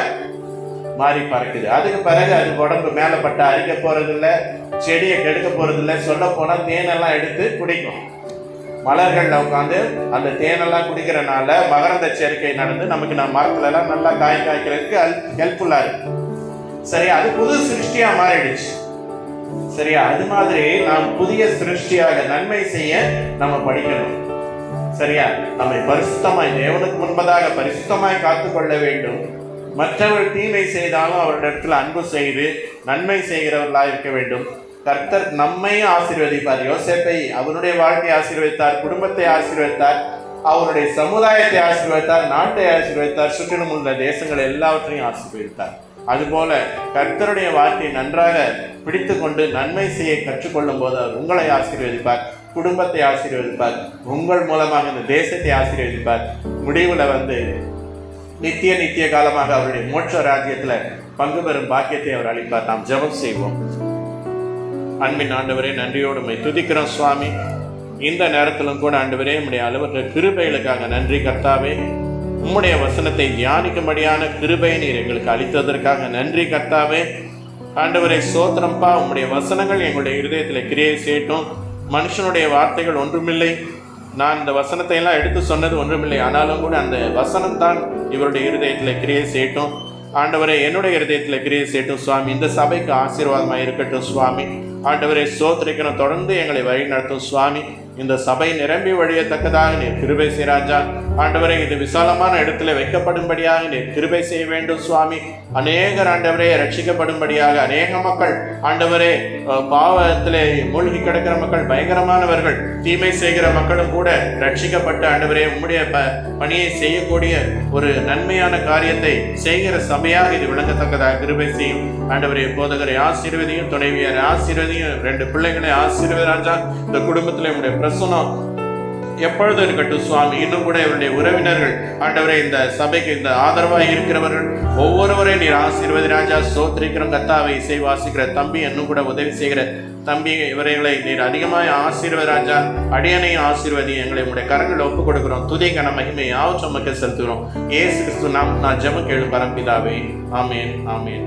மாறி பறக்குது. அதுக்கு பிறகு அது உடம்பு மேலே பட்டு அரிக்க போறதில்லை, செடியை கெடுக்க போறதில்லை. சொல்ல போனால் தேனெல்லாம் எடுத்து குடிக்கும். மலர்கள்ல உட்காந்து அந்த தேனெல்லாம் குடிக்கிறனால மகரந்த சேர்க்கை நடந்து நமக்கு நம்ம மரத்துல எல்லாம் நல்லா காய்க்கிறதுக்கு ஹெல்ப்ஃபுல்லா இருக்கு. சரியா? அது புது சிருஷ்டியா மாறிடுச்சு. சரியா? அது மாதிரி நாம் புதிய சிருஷ்டியாக நன்மை செய்ய நம்ம படிக்கணும். சரியா? நம்மை பரிசுத்தமாய் தேவனுக்கு முன்பதாக பரிசுத்தமாய் காத்துக்கொள்ள வேண்டும். மற்றவர்கள் தீமை செய்தாலும் அவரிடத்தில் அன்பு செய்து நன்மை செய்கிறவர்களாக இருக்க வேண்டும். கர்த்தர் நம்மை ஆசீர்வதிப்பார். யோசேப்பை அவனுடைய வாழ்க்கையை ஆசீர்வதித்தார், குடும்பத்தை ஆசீர்வதித்தார், அவருடைய சமுதாயத்தை ஆசீர்வதித்தார், நாட்டை ஆசீர்வதித்தார், சுற்றிலும் உள்ள தேசங்கள் எல்லாவற்றையும் ஆசீர்வதித்தார். அதுபோல கர்த்தருடைய வார்த்தையை நன்றாக பிடித்து கொண்டு நன்மை செய்ய கற்றுக்கொள்ளும் போது அவர் உங்களை ஆசீர்வதிப்பார், குடும்பத்தை ஆசீர்வதிப்பார், உங்கள் மூலமாக இந்த தேசத்தை ஆசீர்வதிப்பார். முடிவில் நித்திய காலமாக அவருடைய மோட்ச ராஜ்யத்துல பங்கு பெறும் பாக்கியத்தை அவர் அளிப்பார். நாம் ஜெபம் செய்வோம். அன்பின் ஆண்டவரே, நன்றியோடு உம்மை துதிக்கிறோம் சுவாமி. இந்த நேரத்திலும் கூட ஆண்டவரே, உம்முடைய அளவற்ற கிருபைகளுக்காக நன்றி கர்த்தாவே. உம்முடைய வசனத்தை தியானிக்கும்படியான கிருபையை நீர் எங்களுக்கு அளித்ததற்காக நன்றி கர்த்தாவே. ஆண்டவரே சோத்திரம்பா, உம்முடைய வசனங்கள் எங்களுடைய இருதயத்தில் கிரியை செய்யட்டும். மனுஷனுடைய வார்த்தைகள் ஒன்றுமில்லை, நான் இந்த வசனத்தை எல்லாம் எடுத்து சொன்னது ஒன்றுமில்லை, ஆனாலும் கூட அந்த வசனம் தான் இவருடைய இருதயத்தில் கிரியை செய்யட்டும். ஆண்டவரே, என்னுடைய இருதயத்தில் கிரியை செய்யட்டும் சுவாமி. இந்த சபைக்கு ஆசீர்வாதமாக இருக்கட்டும் சுவாமி. ஆண்டவரே சோத்திரிக்கணும், தொடர்ந்து எங்களை வழி நடத்தும் சுவாமி. இந்த சபை நிரம்பி வழியத்தக்கதாக நீர் கிருபை செய்ராஜா. ஆண்டவரே, இது விசாலமான இடத்துல வைக்கப்படும்படியாக நீர் கிருபை செய்ய வேண்டும் சுவாமி. அநேகர் ஆண்டவரே ரட்சிக்கப்படும்படியாக, அநேக மக்கள் ஆண்டவரே பாவத்திலே மூழ்கி கிடக்கிற மக்கள், பயங்கரமானவர்கள், தீமை செய்கிற மக்களும் கூட ரட்சிக்கப்பட்டு ஆண்டவரே உம்முடைய பணியை செய்யக்கூடிய ஒரு நன்மையான காரியத்தை செய்கிற சபையாக இது விளங்கத்தக்கதாக கிருபை செய்யும். ஆண்டவரே போதகரை ஆசீர்வதியும், துணைவியரை ஆசீர்வதியும், 2 பிள்ளைகளை ஆசீர்வதிராஜா. இந்த குடும்பத்தில் உம்முடைய பிரசனம் எப்பொழுதும் இருக்கட்டும் சுவாமி. இன்னும் கூட இவருடைய உறவினர்கள் ஆண்டவரே, இந்த சபைக்கு இந்த ஆதரவாக இருக்கிறவர்கள் ஒவ்வொருவரையும் நீர் ஆசீர்வதி ராஜா. சோத்திரிக்கிற கத்தாவை இசை வாசிக்கிற தம்பி, இன்னும் கூட உதவி செய்கிற தம்பி, இவர்களை நீர் அதிகமாக ஆசீர்வதி ராஜா. அடியனையும் ஆசீர்வதி. எங்களை உடைய கரங்களை ஒப்புக் கொடுக்கிறோம். துதி கன மகிமை யாவும் உமக்கு செலுத்துகிறோம். இயேசு கிறிஸ்து நாம் நான் ஜெபம் கேளு பரம்பிதாவே. ஆமேன், ஆமேன்.